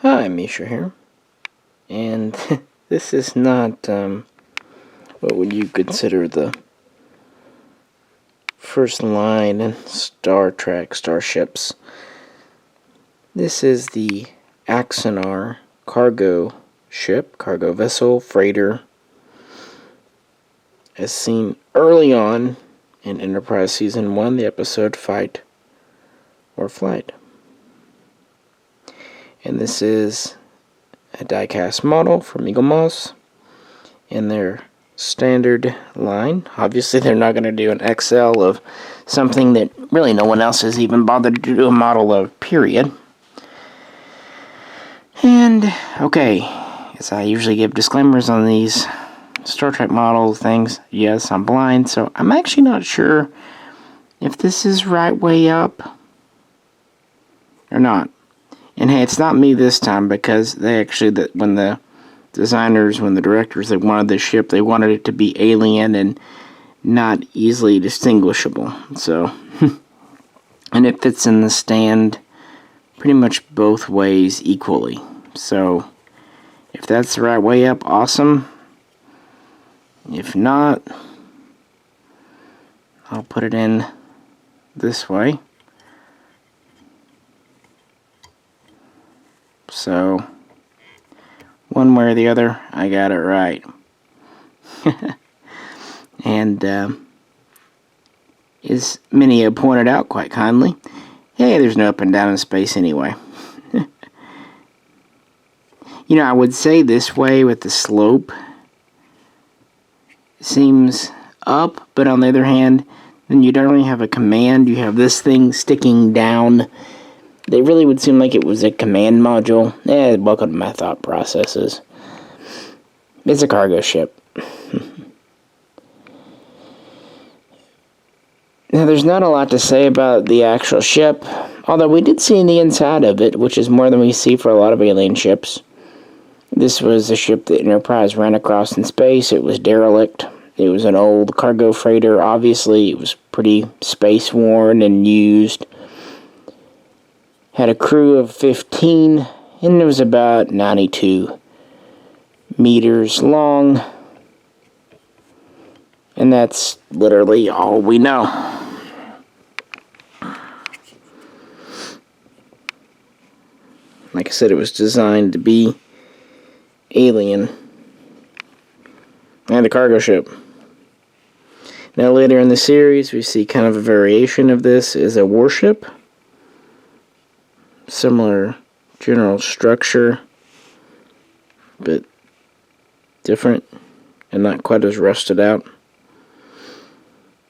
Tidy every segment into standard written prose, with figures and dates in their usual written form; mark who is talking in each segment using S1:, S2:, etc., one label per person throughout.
S1: Hi, Misha here, and this is not, what would you consider the first line in Star Trek starships. This is the Axanar cargo ship, cargo vessel, freighter, as seen early on in Enterprise Season 1, the episode Fight or Flight. And this is a die-cast model from Eaglemoss in their standard line. Obviously, they're not going to do an XL of something that really no one else has even bothered to do a model of, period. And, okay, as I usually give disclaimers on these Star Trek model things, yes, I'm blind, so I'm actually not sure if this is right way up or not. And hey, it's not me this time, because they actually, when the directors, they wanted this ship, they wanted it to be alien and not easily distinguishable. So, and it fits in the stand pretty much both ways equally. So, if that's the right way up, awesome. If not, I'll put it in this way. So, one way or the other, I got it right. And, as many have pointed out quite kindly, hey, there's no up and down in space anyway. You know, I would say this way with the slope seems up, but on the other hand, then you don't really have a command. You have this thing sticking down. They really would seem like it was a command module. Welcome to my thought processes. It's a cargo ship. Now, there's not a lot to say about the actual ship, although we did see the inside of it, which is more than we see for a lot of alien ships. This was a ship that Enterprise ran across in space. It was derelict. It was an old cargo freighter. Obviously, it was pretty space-worn and used. Had a crew of 15, and it was about 92 meters long. And that's literally all we know. Like I said, it was designed to be alien. And a cargo ship. Now later in the series, we see kind of a variation of this as a warship. Similar general structure, but different and not quite as rusted out.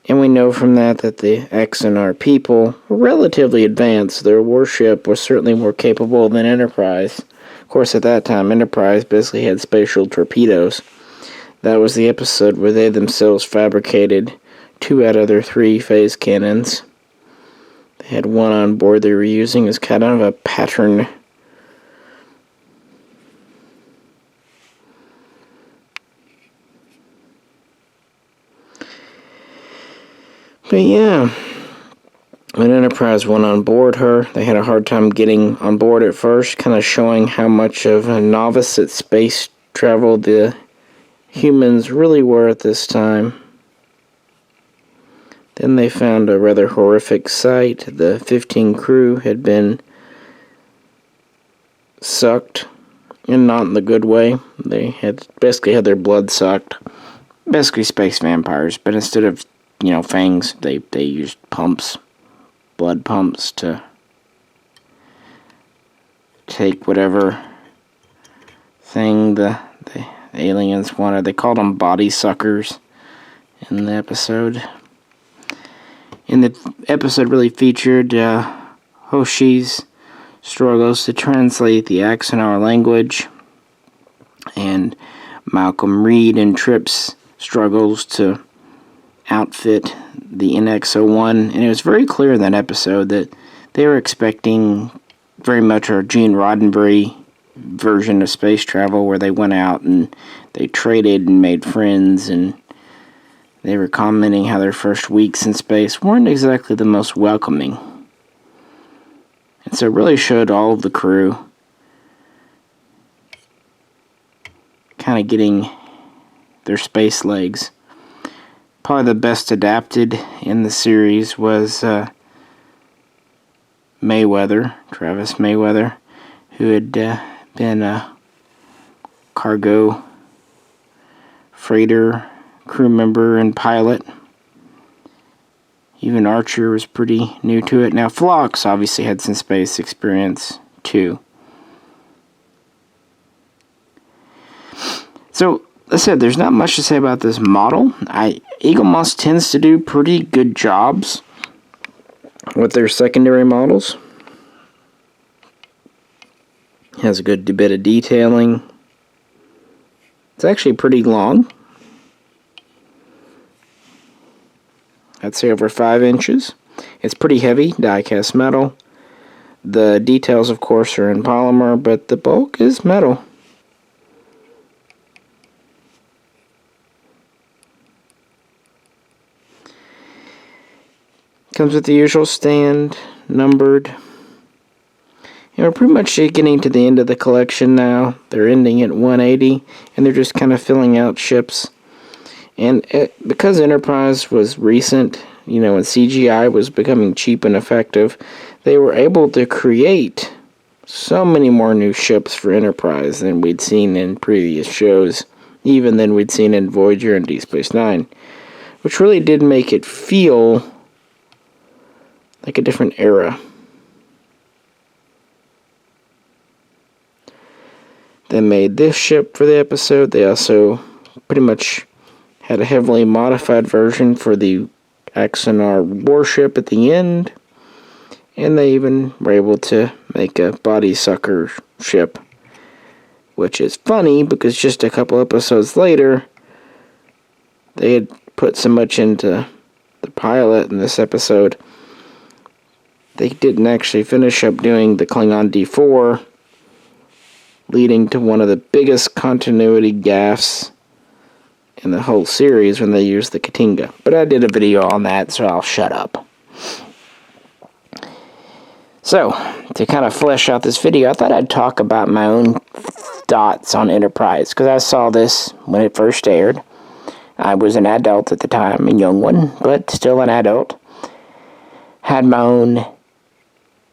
S1: And we know from that the Axanar people were relatively advanced. Their warship was certainly more capable than Enterprise. Of course, at that time, Enterprise basically had spatial torpedoes. That was the episode where they themselves fabricated 2 out of their 3 phase cannons. They had one on board they were using as kind of a pattern. But yeah, when Enterprise went on board her, they had a hard time getting on board at first, kind of showing how much of a novice at space travel the humans really were at this time. Then they found a rather horrific sight. The 15 crew had been sucked, and not in the good way. They had basically had their blood sucked. Basically space vampires, but instead of, fangs, they used pumps, blood pumps, to take whatever thing the aliens wanted. They called them body suckers in the episode. And the episode really featured Hoshi's struggles to translate the Axanar language, and Malcolm Reed and Tripp's struggles to outfit the NX-01. And it was very clear in that episode that they were expecting very much our Gene Roddenberry version of space travel, where they went out and they traded and made friends, and they were commenting how their first weeks in space weren't exactly the most welcoming. And so it really showed all of the crew kind of getting their space legs. Probably the best adapted in the series was Travis Mayweather, who had been a cargo freighter crew member and pilot. Even Archer was pretty new to it. Now, Phlox obviously had some space experience, too. So, as I said, there's not much to say about this model. Eaglemoss tends to do pretty good jobs with their secondary models. Has a good bit of detailing. It's actually pretty long. I'd say over 5 inches. It's pretty heavy, die-cast metal. The details, of course, are in polymer, but the bulk is metal. Comes with the usual stand, numbered. We're pretty much getting to the end of the collection now. They're ending at 180, and they're just kind of filling out ships. And because Enterprise was recent, when CGI was becoming cheap and effective, they were able to create so many more new ships for Enterprise than we'd seen in previous shows, even than we'd seen in Voyager and Deep Space Nine, which really did make it feel like a different era. They made this ship for the episode. They also pretty much had a heavily modified version for the Axanar warship at the end. And they even were able to make a body sucker ship. Which is funny because just a couple episodes later, they had put so much into the pilot in this episode, they didn't actually finish up doing the Klingon D4, leading to one of the biggest continuity gaffes in the whole series when they used the Katinga. But I did a video on that, so I'll shut up. So, to kind of flesh out this video, I thought I'd talk about my own thoughts on Enterprise, because I saw this when it first aired. I was an adult at the time, a young one, but still an adult. Had my own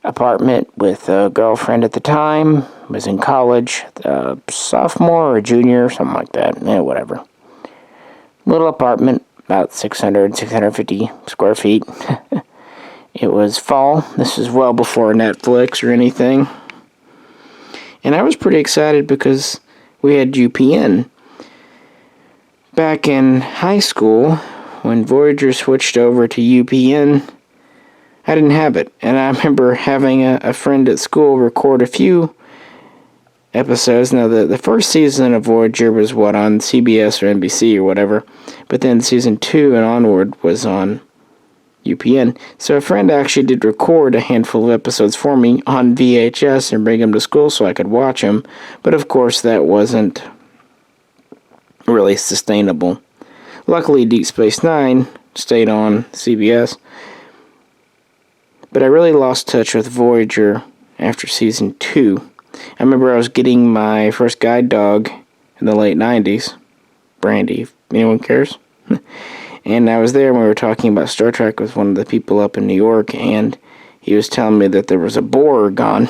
S1: apartment with a girlfriend at the time. Was in college, sophomore or junior, something like that. Whatever. Little apartment, about 650 square feet. It was fall. This is well before Netflix or anything. And I was pretty excited because we had UPN. Back in high school, when Voyager switched over to UPN, I didn't have it. And I remember having a friend at school record a few episodes. Now, the first season of Voyager was on CBS or NBC or whatever. But then season 2 and onward was on UPN. So a friend actually did record a handful of episodes for me on VHS and bring them to school so I could watch them. But of course, that wasn't really sustainable. Luckily, Deep Space Nine stayed on CBS. But I really lost touch with Voyager after season 2. I remember I was getting my first guide dog in the late 90s. Brandy, if anyone cares. And I was there when we were talking about Star Trek with one of the people up in New York, and he was telling me that there was a Borg on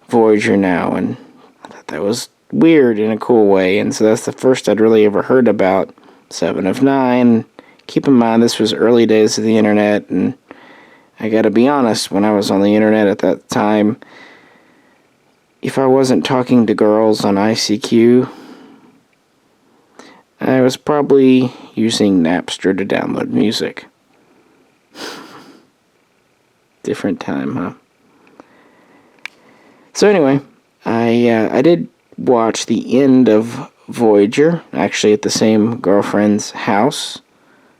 S1: Voyager now, and I thought that was weird in a cool way, and so that's the first I'd really ever heard about Seven of Nine. Keep in mind, this was early days of the internet, and I gotta be honest, when I was on the internet at that time, if I wasn't talking to girls on ICQ, I was probably using Napster to download music. Different time, huh? So anyway, I did watch the end of Voyager, actually at the same girlfriend's house,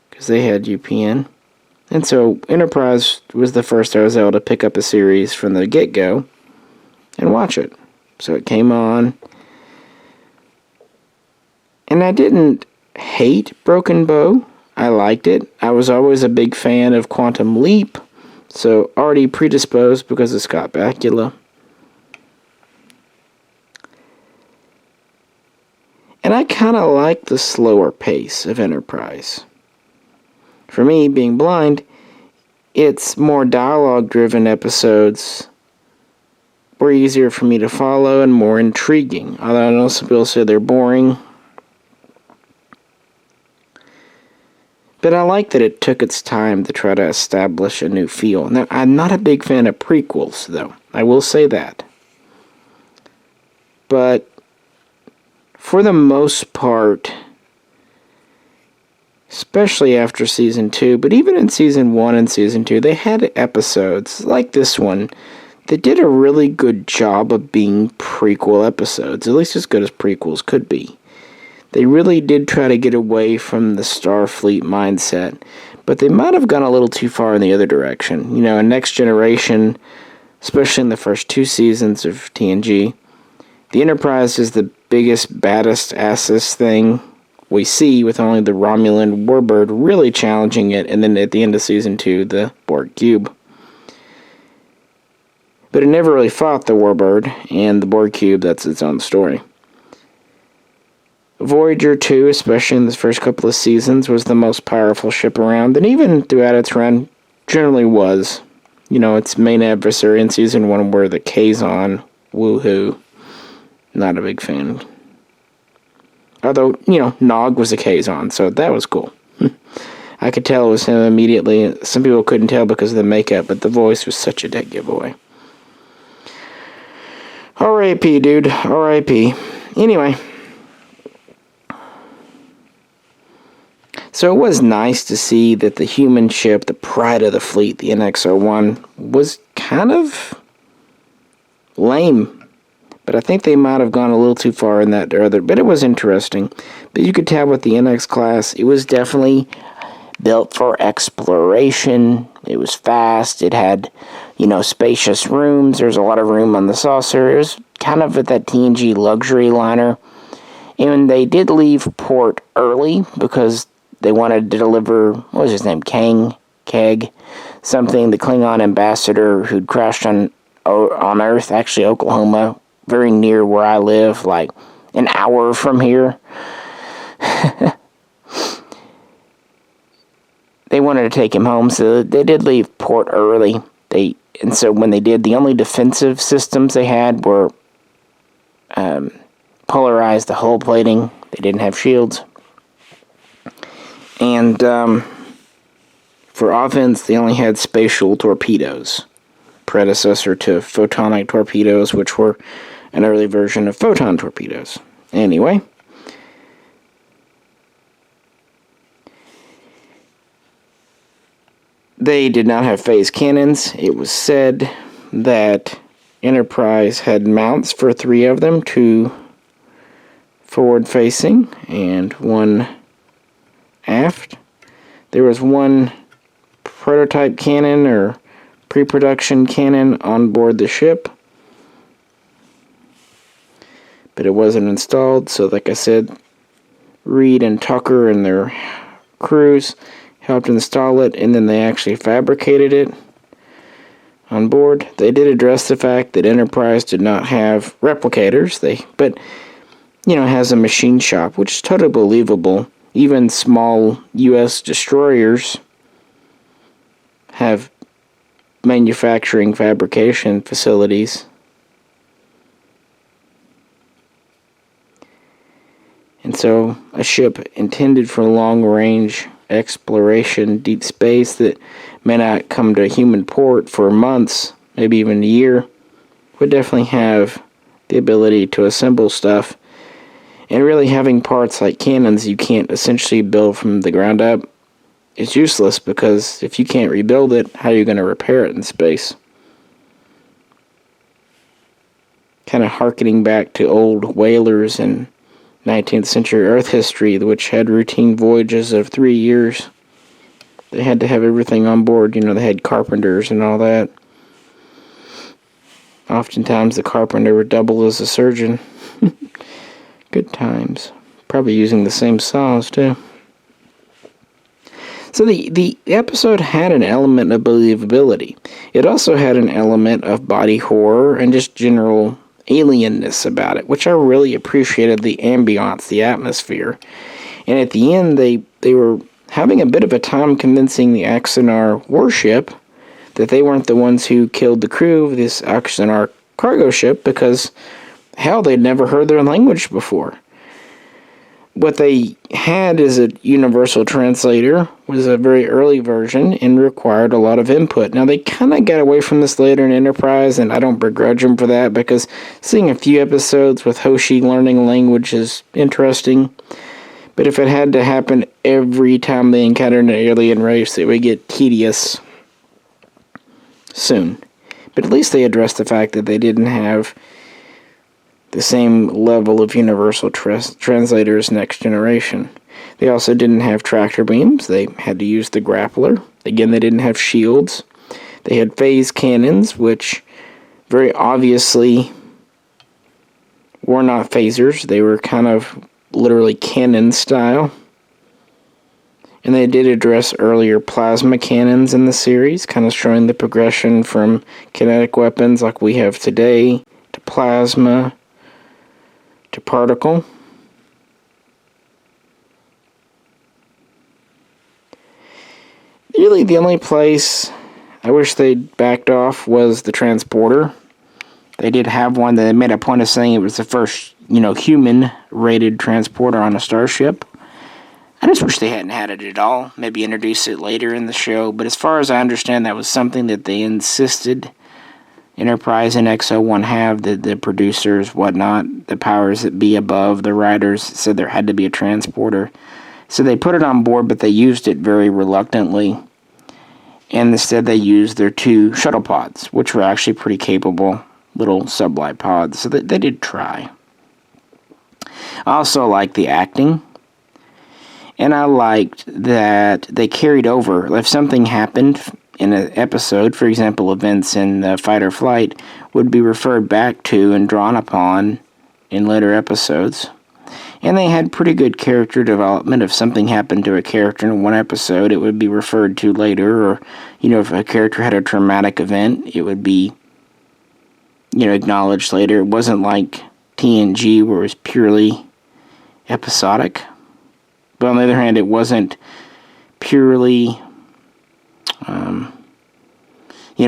S1: because they had UPN. And so Enterprise was the first I was able to pick up a series from the get-go and watch it. So it came on. And I didn't hate Broken Bow. I liked it. I was always a big fan of Quantum Leap, so already predisposed because of Scott Bakula. And I kind of like the slower pace of Enterprise. For me, being blind, it's more dialogue-driven episodes were easier for me to follow and more intriguing. Although I know some people say they're boring. But I like that it took its time to try to establish a new feel. Now, I'm not a big fan of prequels, though. I will say that. But for the most part, especially after Season 2, but even in Season 1 and Season 2, they had episodes like this one that did a really good job of being prequel episodes, at least as good as prequels could be. They really did try to get away from the Starfleet mindset, but they might have gone a little too far in the other direction. You know, in Next Generation, especially in the first 2 seasons of TNG, the Enterprise is the biggest, baddest, assest thing we see, with only the Romulan Warbird really challenging it, and then at the end of Season 2, the Borg Cube. But it never really fought the Warbird, and the Borg Cube, that's its own story. Voyager 2, especially in the first couple of seasons, was the most powerful ship around, and even throughout its run, generally was. You know, its main adversary in Season 1 were the Kazon. Woohoo. Not a big fan. Although, you know, Nog was a Kazon, so that was cool. I could tell it was him immediately. Some people couldn't tell because of the makeup, but the voice was such a dead giveaway. R.I.P., dude. R.I.P. Anyway. So it was nice to see that the human ship, the pride of the fleet, the NX-01, was kind of lame. But I think they might have gone a little too far in that other. But it was interesting. But you could tell with the NX class, it was definitely built for exploration. It was fast. It had, you know, spacious rooms. There's a lot of room on the saucer. It was kind of at that TNG luxury liner. And they did leave port early because they wanted to deliver, what was his name, Keg, something, the Klingon ambassador who'd crashed on Earth, actually Oklahoma, very near where I live, like an hour from here. They wanted to take him home, so they did leave port early. And so when they did, the only defensive systems they had were polarized, the hull plating. They didn't have shields. And for offense, they only had spatial torpedoes, predecessor to photonic torpedoes, which were an early version of photon torpedoes. Anyway, they did not have phase cannons. It was said that Enterprise had mounts for 3 of them, 2 forward-facing and 1 aft. There was 1 prototype cannon or pre-production cannon on board the ship, but it wasn't installed. So like I said, Reed and Tucker and their crews helped install it, and then they actually fabricated it on board. They did address the fact that Enterprise did not have replicators, but you know, has a machine shop, which is totally believable. Even small U.S. destroyers have manufacturing fabrication facilities. And so a ship intended for long-range exploration, deep space, that may not come to human port for months, maybe even a year, would definitely have the ability to assemble stuff. And really having parts like cannons you can't essentially build from the ground up is useless, because if you can't rebuild it, how are you going to repair it in space? Kind of harkening back to old whalers and 19th century Earth history, which had routine voyages of 3 years. They had to have everything on board. You know, they had carpenters and all that. Oftentimes the carpenter would double as a surgeon. Good times. Probably using the same saws, too. So the episode had an element of believability. It also had an element of body horror and just general alienness about it, which I really appreciated, the ambiance, the atmosphere. And at the end, they were having a bit of a time convincing the Axanar warship that they weren't the ones who killed the crew of this Axanar cargo ship, because, hell, they'd never heard their language before. What they had as a universal translator was a very early version and required a lot of input. Now, they kind of got away from this later in Enterprise, and I don't begrudge them for that, because seeing a few episodes with Hoshi learning a language is interesting. But if it had to happen every time they encountered an alien race, it would get tedious soon. But at least they addressed the fact that they didn't have the same level of universal translators Next Generation. They also didn't have tractor beams. They had to use the grappler. Again, they didn't have shields. They had phase cannons, which very obviously were not phasers. They were kind of literally cannon style. And they did address earlier plasma cannons in the series, kind of showing the progression from kinetic weapons like we have today to plasma to particle. Really, the only place I wish they'd backed off was the transporter. They did have one that they made a point of saying it was the first, human-rated transporter on a starship. I just wish they hadn't had it at all. Maybe introduce it later in the show. But as far as I understand, that was something that they insisted Enterprise and XO1 have, that the producers, whatnot, the powers that be above, the writers, said there had to be a transporter. So they put it on board, but they used it very reluctantly. And instead they used their 2 shuttle pods, which were actually pretty capable little sublight pods. So they did try. I also liked the acting. And I liked that they carried over. If something happened in an episode, for example, events in Fight or Flight, would be referred back to and drawn upon in later episodes. And they had pretty good character development. If something happened to a character in one episode, it would be referred to later. Or, if a character had a traumatic event, it would be, acknowledged later. It wasn't like TNG, where it was purely episodic. But on the other hand, it wasn't purely,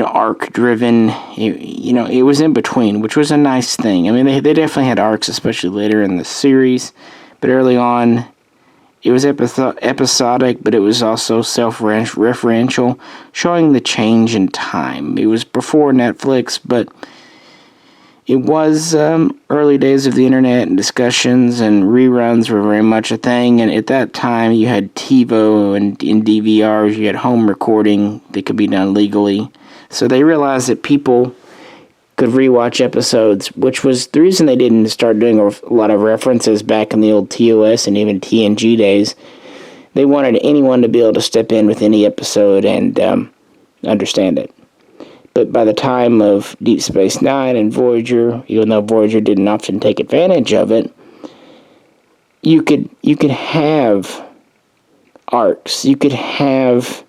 S1: arc-driven. It was in between, which was a nice thing. I mean, they definitely had arcs, especially later in the series. But early on, it was episodic, but it was also self-referential, showing the change in time. It was before Netflix, but it was early days of the internet, and discussions and reruns were very much a thing. And at that time, you had TiVo, and in DVRs, you had home recording that could be done legally. So they realized that people could rewatch episodes, which was the reason they didn't start doing a lot of references back in the old TOS and even TNG days. They wanted anyone to be able to step in with any episode and understand it. But by the time of Deep Space Nine and Voyager, even though Voyager didn't often take advantage of it, you could have arcs. You could have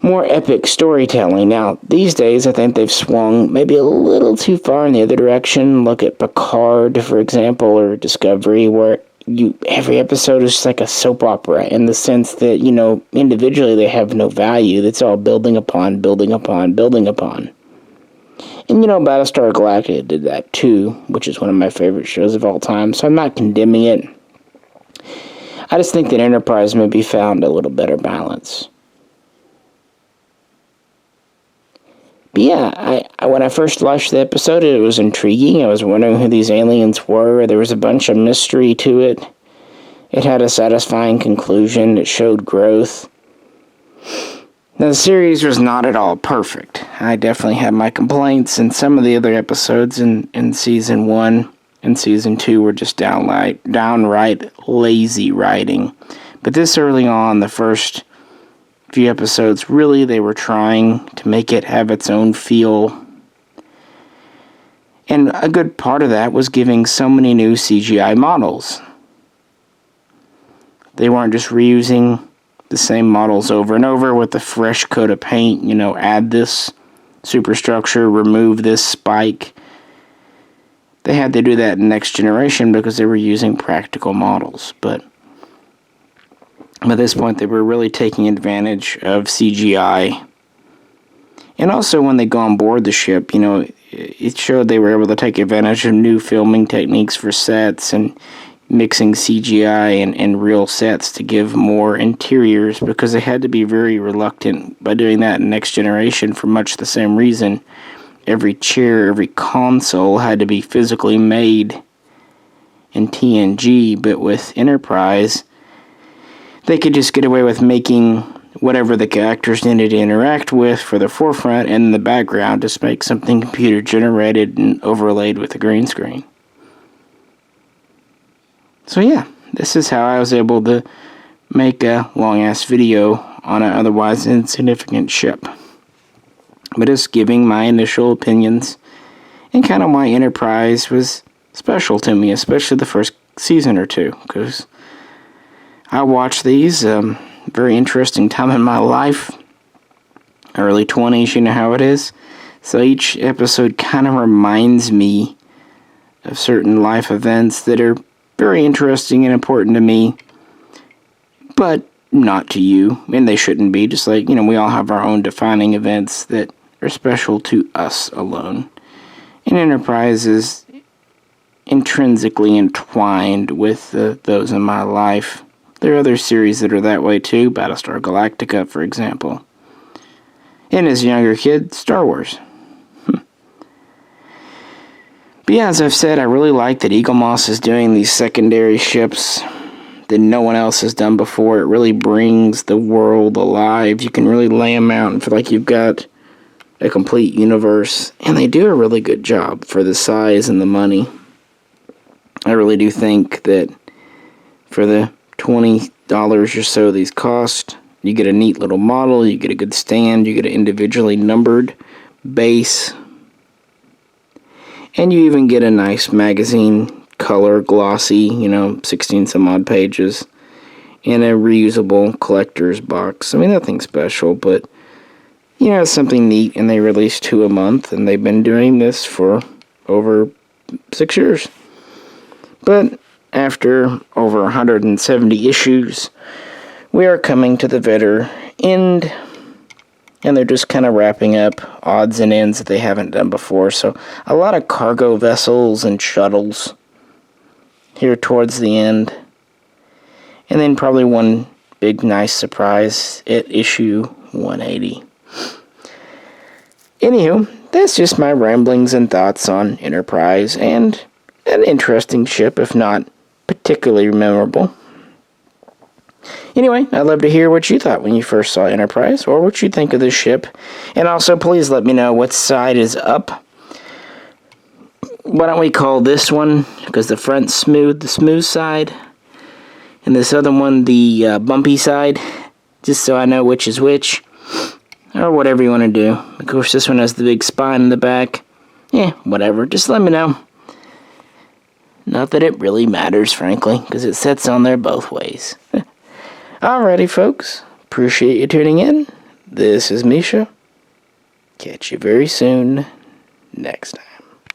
S1: more epic storytelling. Now, these days, I think they've swung maybe a little too far in the other direction. Look at Picard, for example, or Discovery, where every episode is just like a soap opera, in the sense that, individually they have no value. That's all building upon, building upon, building upon. And, Battlestar Galactica did that too, which is one of my favorite shows of all time, so I'm not condemning it. I just think that Enterprise maybe found a little better balance. But yeah, when I first watched the episode, it was intriguing. I was wondering who these aliens were. There was a bunch of mystery to it. It had a satisfying conclusion. It showed growth. Now, the series was not at all perfect. I definitely had my complaints, and some of the other episodes in Season 1 and Season 2 were just downright lazy writing. But this early on, the first few episodes, really they were trying to make it have its own feel. And a good part of that was giving so many new CGI models. They weren't just reusing the same models over and over with a fresh coat of paint, add this superstructure, remove this spike, they had to do that in Next Generation because they were using practical models. But at this point, they were really taking advantage of CGI. And also, when they go on board the ship, it showed they were able to take advantage of new filming techniques for sets and mixing CGI and real sets to give more interiors, because they had to be very reluctant by doing that in Next Generation for much the same reason. Every chair, every console had to be physically made in TNG, but with Enterprise, they could just get away with making whatever the characters needed to interact with for the forefront, and in the background just make something computer generated and overlaid with a green screen. So yeah, this is how I was able to make a long-ass video on an otherwise insignificant ship. But just giving my initial opinions and kind of why Enterprise was special to me, especially the first season or two, because I watched these, very interesting time in my life, early 20s, you know how it is. So each episode kind of reminds me of certain life events that are very interesting and important to me, but not to you, and they shouldn't be. Just like, we all have our own defining events that are special to us alone. And Enterprise is intrinsically entwined with those in my life. There are other series that are that way too, Battlestar Galactica, for example. And as a younger kid, Star Wars. But yeah, as I've said, I really like that Eaglemoss is doing these secondary ships that no one else has done before. It really brings the world alive. You can really lay them out and feel like you've got a complete universe. And they do a really good job for the size and the money. I really do think that for the $20 or so these cost, you get a neat little model, you get a good stand, you get an individually numbered base, and you even get a nice magazine, color, glossy, 16 some odd pages, and a reusable collector's box. I mean, nothing special, but it's something neat, and they release 2 a month, and they've been doing this for over 6 years. But after over 170 issues, we are coming to the very end, and they're just kind of wrapping up odds and ends that they haven't done before. So a lot of cargo vessels and shuttles here towards the end, and then probably one big nice surprise at issue 180. Anywho, that's just my ramblings and thoughts on Enterprise, and an interesting ship, if not particularly memorable. Anyway, I'd love to hear what you thought when you first saw Enterprise, or what you think of this ship. And also, please let me know what side is up. Why don't we call this one, because the front's smooth, the smooth side, and this other one the bumpy side, just so I know which is which, or whatever you want to do. Of course, this one has the big spine in the back. Yeah, whatever, just let me know. Not that it really matters, frankly, because it sets on there both ways. Alrighty, folks. Appreciate you tuning in. This is Misha. Catch you very soon next time.